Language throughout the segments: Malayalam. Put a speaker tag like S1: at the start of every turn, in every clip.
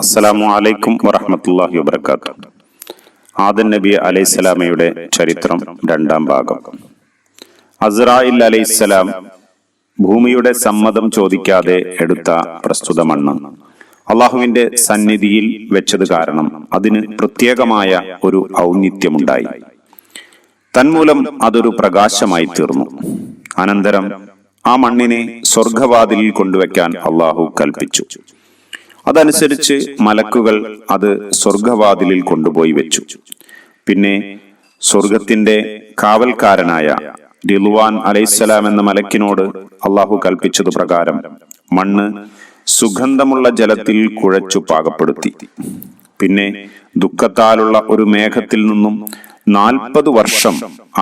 S1: അസ്സലാമു അലൈക്കും വറഹ്മത്തുള്ളാഹി വബറകാതുഹു. ആദം നബി അലൈഹിസ്സലാമയുടെ ചരിത്രം രണ്ടാം ഭാഗം. അസ്രായിൽ അലൈഹിസ്സലാം ഭൂമിയുടെ സമ്മതം ചോദിക്കാതെ എടുത്ത പ്രസ്തുത മണ്ണ് അള്ളാഹുവിന്റെ സന്നിധിയിൽ വെച്ചത് കാരണം അതിന് പ്രത്യേകമായ ഒരു ഔന്നിത്യമുണ്ടായി. തന്മൂലം അതൊരു പ്രകാശമായി തീർന്നു. അനന്തരം ആ മണ്ണിനെ സ്വർഗവാതിലിൽ കൊണ്ടുവയ്ക്കാൻ അള്ളാഹു കൽപ്പിച്ചു. അതനുസരിച്ച് മലക്കുകൾ അത് സ്വർഗവാതിലിൽ കൊണ്ടുപോയി വെച്ചു. പിന്നെ സ്വർഗത്തിന്റെ കാവൽക്കാരനായ റിദ്വാൻ അലൈഹിസ്സലാം എന്ന മലക്കിനോട് അള്ളാഹു കൽപ്പിച്ചതു പ്രകാരം മണ്ണ് സുഗന്ധമുള്ള ജലത്തിൽ കുഴച്ചു പാകപ്പെടുത്തി. പിന്നെ ദുഃഖത്താലുള്ള ഒരു മേഘത്തിൽ നിന്നും 40 വർഷം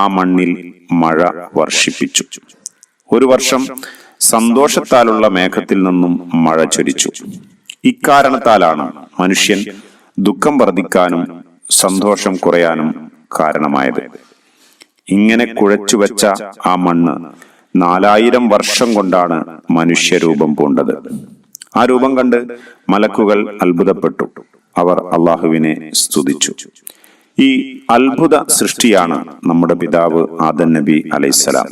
S1: ആ മണ്ണിൽ മഴ വർഷിപ്പിച്ചു. ഒരു വർഷം സന്തോഷത്താലുള്ള മേഘത്തിൽ നിന്നും മഴ ചൊരിച്ചു. ഇക്കാരണത്താലാണ് മനുഷ്യൻ ദുഃഖം വർദ്ധിക്കാനും സന്തോഷം കുറയാനും കാരണമായത്. ഇങ്ങനെ കുഴച്ചുവെച്ച ആ മണ്ണ് 4000 വർഷം കൊണ്ടാണ് മനുഷ്യരൂപം പൂണ്ടത്. ആ രൂപം കണ്ട് മലക്കുകൾ അത്ഭുതപ്പെട്ടു. അവർ അള്ളാഹുവിനെ സ്തുതിച്ചു. ഈ അത്ഭുത സൃഷ്ടിയാണ് നമ്മുടെ പിതാവ് ആദം നബി അലൈഹിസ്സലാം.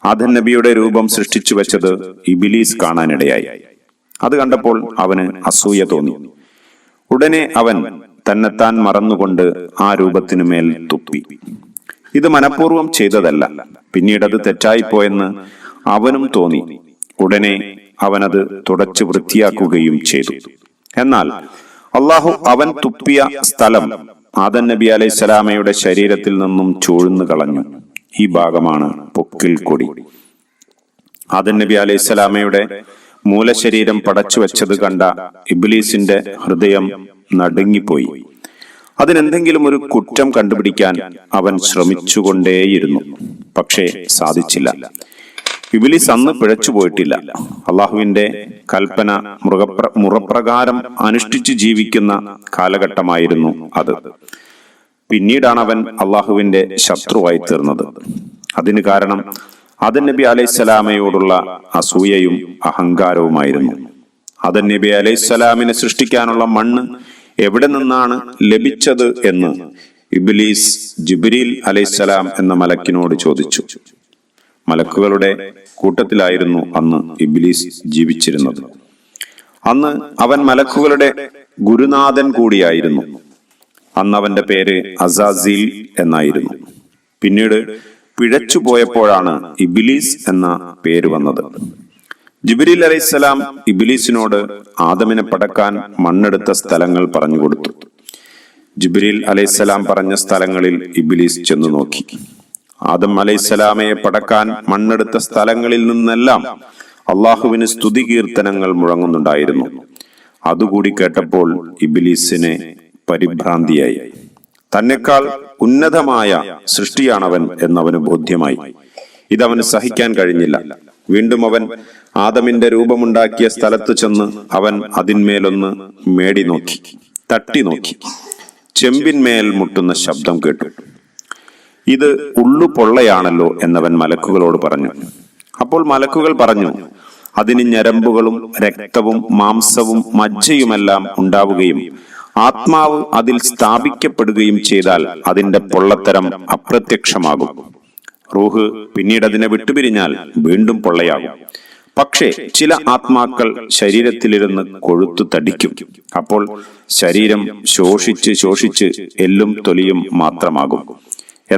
S1: ആദം നബിയുടെ രൂപം സൃഷ്ടിച്ചു വെച്ചത് ഇബ്ലീസ് കാണാനിടയായി. അത് കണ്ടപ്പോൾ അവന് അസൂയ തോന്നി. ഉടനെ അവൻ തന്നെത്താൻ മറന്നുകൊണ്ട് ആ രൂപത്തിനുമേൽ തുപ്പി. ഇത് മനഃപൂർവ്വം ചെയ്തതല്ല, പിന്നീടത് തെറ്റായിപ്പോയെന്ന് അവനും തോന്നി. ഉടനെ അവനത് തുടച്ചു വൃത്തിയാക്കുകയും ചെയ്തു. എന്നാൽ അള്ളാഹു അവൻ തുപ്പിയ സ്ഥലം ആദം നബി അലൈഹിസ്സലാമയുടെ ശരീരത്തിൽ നിന്നും ചൂഴ്ന്നു കളഞ്ഞു. ഈ ഭാഗമാണ് പൊക്കിൽ കൊടി. ആദം നബി അലൈഹിസ്സലാമയുടെ മൂലശരീരം പടച്ചു വെച്ചത് കണ്ട ഇബ്ലീസിന്റെ ഹൃദയം നടുങ്ങിപ്പോയി. അതിനെന്തെങ്കിലും ഒരു കുറ്റം കണ്ടുപിടിക്കാൻ അവൻ ശ്രമിച്ചുകൊണ്ടേയിരുന്നു. പക്ഷേ സാധിച്ചില്ല. ഇബ്ലീസ് അന്ന് പിഴച്ചുപോയിട്ടില്ല. അള്ളാഹുവിന്റെ കൽപ്പന മുറപ്രകാരം അനുഷ്ഠിച്ചു ജീവിക്കുന്ന കാലഘട്ടമായിരുന്നു അത്. പിന്നീടാണ് അവൻ അള്ളാഹുവിന്റെ ശത്രുവായി തീർന്നത്. അതിന് കാരണം ആദം നബി അലൈഹിസ്സലാമയോടുള്ള അസൂയയും അഹങ്കാരവുമായിരുന്നു. ആദം നബി അലൈഹിസ്സലാമിനെ സൃഷ്ടിക്കാനുള്ള മണ്ണ് എവിടെ നിന്നാണ് ലഭിച്ചത് എന്ന് ഇബ്ലീസ് ജിബ്രീൽ അലൈഹിസ്സലാം എന്ന മലക്കിനോട് ചോദിച്ചു. മലക്കുകളുടെ കൂട്ടത്തിലായിരുന്നു അന്ന് ഇബ്ലീസ് ജീവിച്ചിരുന്നത്. അന്ന് അവൻ മലക്കുകളുടെ ഗുരുനാഥൻ കൂടിയായിരുന്നു. അന്ന് അവന്റെ പേര് അസാസീൽ എന്നായിരുന്നു. പിന്നീട് പിഴച്ചു പോയപ്പോഴാണ് ഇബ്ലീസ് എന്ന പേര് വന്നത്. ജിബ്രീൽ അലൈഹിസ്സലാം ഇബ്ലീസിനോട് ആദമിനെ പടക്കാൻ മണ്ണെടുത്ത സ്ഥലങ്ങൾ പറഞ്ഞു കൊടുത്തു. ജിബ്രീൽ അലൈഹിസ്സലാം പറഞ്ഞ സ്ഥലങ്ങളിൽ ഇബ്ലീസ് ചെന്നു നോക്കി. ആദം അലൈഹിസ്സലാമയെ പടക്കാൻ മണ്ണെടുത്ത സ്ഥലങ്ങളിൽ നിന്നെല്ലാം അള്ളാഹുവിന് സ്തുതി കീർത്തനങ്ങൾ മുഴങ്ങുന്നുണ്ടായിരുന്നു. അതുകൂടി കേട്ടപ്പോൾ ഇബ്ലീസിനെ പരിഭ്രാന്തിയായി. തന്നെക്കാൾ ഉന്നതമായ സൃഷ്ടിയാണവൻ എന്നവന് ബോധ്യമായി. ഇതവന് സഹിക്കാൻ കഴിഞ്ഞില്ല. വീണ്ടും അവൻ ആദമിന്റെ രൂപമുണ്ടാക്കിയ സ്ഥലത്ത് ചെന്ന് അവൻ അതിന്മേലൊന്ന് മേടി നോക്കി, തട്ടി നോക്കി. ചെമ്പിന്മേൽ മുട്ടുന്ന ശബ്ദം കേട്ടു. ഇത് ഉള്ളു പൊള്ളയാണല്ലോ എന്നവൻ മലക്കുകളോട് പറഞ്ഞു. അപ്പോൾ മലക്കുകൾ പറഞ്ഞു, അതിന് ഞരമ്പുകളും രക്തവും മാംസവും മജ്ജയുമെല്ലാം ഉണ്ടാവുകയും ആത്മാവ് അതിൽ സ്ഥാപിക്കപ്പെടുകയും ചെയ്താൽ അതിന്റെ പൊള്ളത്തരം അപ്രത്യക്ഷമാകും. റൂഹ് പിന്നീട് അതിനെ വിട്ടുപിരിഞ്ഞാൽ വീണ്ടും പൊള്ളയാകും. പക്ഷേ ചില ആത്മാക്കൾ ശരീരത്തിലിരുന്ന് കൊഴുത്തു തടിക്കും. അപ്പോൾ ശരീരം ശോഷിച്ച് എല്ലും തൊലിയും മാത്രമാകും.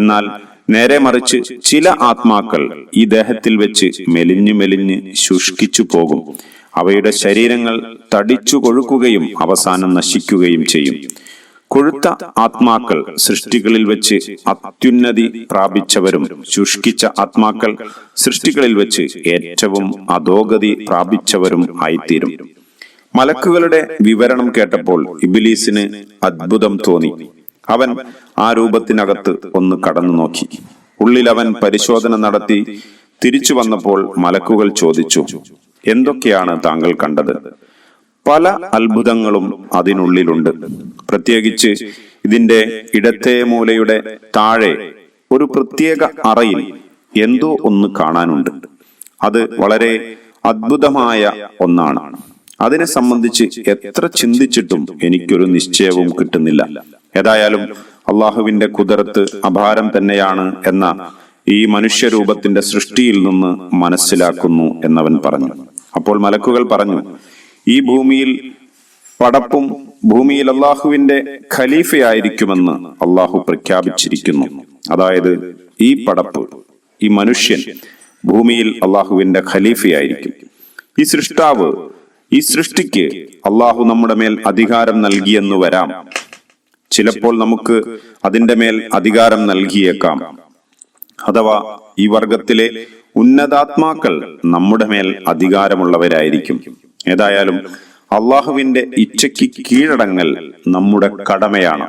S1: എന്നാൽ നേരെ മറിച്ച് ചില ആത്മാക്കൾ ഈ ദേഹത്തിൽ വെച്ച് മെലിഞ്ഞ് ശുഷ്കിച്ചു പോകും. അവയുടെ ശരീരങ്ങൾ തടിച്ചു കൊഴുക്കുകയും അവസാനം നശിക്കുകയും ചെയ്യും. കൊഴുത്ത ആത്മാക്കൾ സൃഷ്ടികളിൽ വെച്ച് അത്യുന്നതി പ്രാപിച്ചവരും ശുഷ്കിച്ച ആത്മാക്കൾ സൃഷ്ടികളിൽ വെച്ച് ഏറ്റവും അധോഗതി പ്രാപിച്ചവരും ആയിത്തീരും. മലക്കുകളുടെ വിവരണം കേട്ടപ്പോൾ ഇബ്ലീസിന് അത്ഭുതം തോന്നി. അവൻ ആ രൂപത്തിനകത്ത് ഒന്ന് കടന്നു നോക്കി. ഉള്ളിൽ അവൻ പരിശോധന നടത്തി തിരിച്ചു വന്നപ്പോൾ മലക്കുകൾ ചോദിച്ചു, എന്തൊക്കെയാണ് താങ്കൾ കണ്ടത്? പല അത്ഭുതങ്ങളും അതിനുള്ളിലുണ്ട്. പ്രത്യേകിച്ച് ഇതിന്റെ ഇടത്തെ മൂലയുടെ താഴെ ഒരു പ്രത്യേക അറയിൽ എന്തോ ഒന്ന് കാണാനുണ്ട്. അത് വളരെ അത്ഭുതമായ ഒന്നാണ്. അതിനെ സംബന്ധിച്ച് എത്ര ചിന്തിച്ചിട്ടും എനിക്കൊരു നിശ്ചയവും കിട്ടുന്നില്ല. ഏതായാലും അള്ളാഹുവിന്റെ കുദറത്ത് അപാരം തന്നെയാണ് എന്ന ഈ മനുഷ്യരൂപത്തിന്റെ സൃഷ്ടിയിൽ നിന്ന് മനസ്സിലാക്കുന്നു എന്നവൻ പറഞ്ഞു. അപ്പോൾ മലക്കുകൾ പറഞ്ഞു, ഈ ഭൂമിയിൽ പടപ്പും ഭൂമിയിൽ അള്ളാഹുവിന്റെ ഖലീഫയായിരിക്കുമെന്ന് അള്ളാഹു പ്രഖ്യാപിച്ചിരിക്കുന്നു. അതായത് ഈ പടപ്പ്, ഈ മനുഷ്യൻ ഭൂമിയിൽ അള്ളാഹുവിന്റെ ഖലീഫയായിരിക്കും. ഈ സൃഷ്ടാവ്, ഈ സൃഷ്ടിക്ക് അള്ളാഹു നമ്മുടെ മേൽ അധികാരം നൽകിയെന്ന് വരാം. ചിലപ്പോൾ നമുക്ക് അതിന്റെ മേൽ അധികാരം നൽകിയേക്കാം. അഥവാ ഈ വർഗത്തിലെ ഉന്നതാത്മാക്കൾ നമ്മുടെ മേൽ അധികാരമുള്ളവരായിരിക്കും. ഏതായാലും അള്ളാഹുവിന്റെ ഇച്ഛയ്ക്ക് കീഴടങ്ങൽ നമ്മുടെ കടമയാണ്.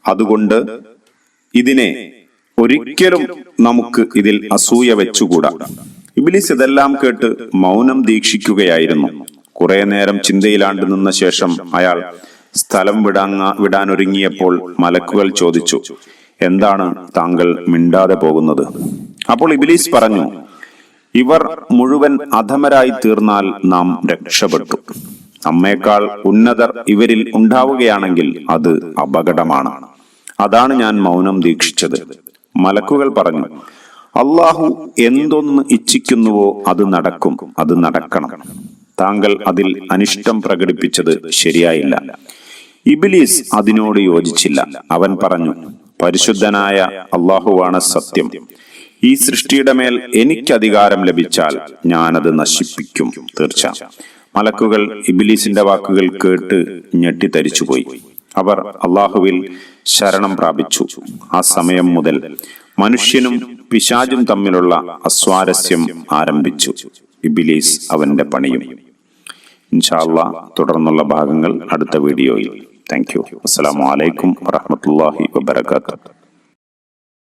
S1: അതുകൊണ്ട് ഇതിനെ ഒരിക്കലും നമുക്ക് ഇതിൽ അസൂയ വെച്ചുകൂടാ. ഇബ്ലീസ് ഇതെല്ലാം കേട്ട് മൗനം ദീക്ഷിക്കുകയായിരുന്നു. കുറെ നേരം ചിന്തയിലാണ്ട് നിന്ന ശേഷം അയാൾ സ്ഥലം വിടാനൊരുങ്ങിയപ്പോൾ മലക്കുകൾ ചോദിച്ചു, എന്താണ് താങ്കൾ മിണ്ടാതെ പോകുന്നത്? അപ്പോൾ ഇബ്ലീസ് പറഞ്ഞു, ഇവർ മുഴുവൻ അധമരായി തീർന്നാൽ നാം രക്ഷപ്പെട്ടു. നമ്മേക്കാൾ ഉന്നതർ ഇവരിൽ ഉണ്ടാവുകയാണെങ്കിൽ അത് അപകടമാണ്. അതാണ് ഞാൻ മൗനം ദീക്ഷിച്ചത്. മലക്കുകൾ പറഞ്ഞു, അള്ളാഹു എന്തൊന്ന് ഇച്ഛിക്കുന്നുവോ അത് നടക്കും, അത് നടക്കണം. താങ്കൾ അതിൽ അനിഷ്ടം പ്രകടിപ്പിച്ചത് ശരിയായില്ല. ഇബ്ലീസ് അതിനോട് യോജിച്ചില്ല. അവൻ പറഞ്ഞു, പരിശുദ്ധനായ അള്ളാഹുവാണ് സത്യം. ഈ സൃഷ്ടിയുടെ മേൽ എനിക്ക് അധികാരം ലഭിച്ചാൽ ഞാനത് നശിപ്പിക്കും, തീർച്ച. മലക്കുകൾ ഇബ്ലീസിന്റെ വാക്കുകൾ കേട്ട് ഞെട്ടിത്തരിച്ചുപോയി. അവർ അള്ളാഹുവിൽ ശരണം പ്രാപിച്ചു. ആ സമയം മുതൽ മനുഷ്യനും പിശാചും തമ്മിലുള്ള അസ്വാരസ്യം ആരംഭിച്ചു. ഇബ്ലീസ് അവന്റെ പണിയും. ഇൻഷാ അല്ലാഹ് തുടർന്നുള്ള ഭാഗങ്ങൾ അടുത്ത വീഡിയോയിൽ. Thank you. അസ്സലാമു അലൈക്കും വറഹ്മത്തുള്ളാഹി വബറകാതുഹു.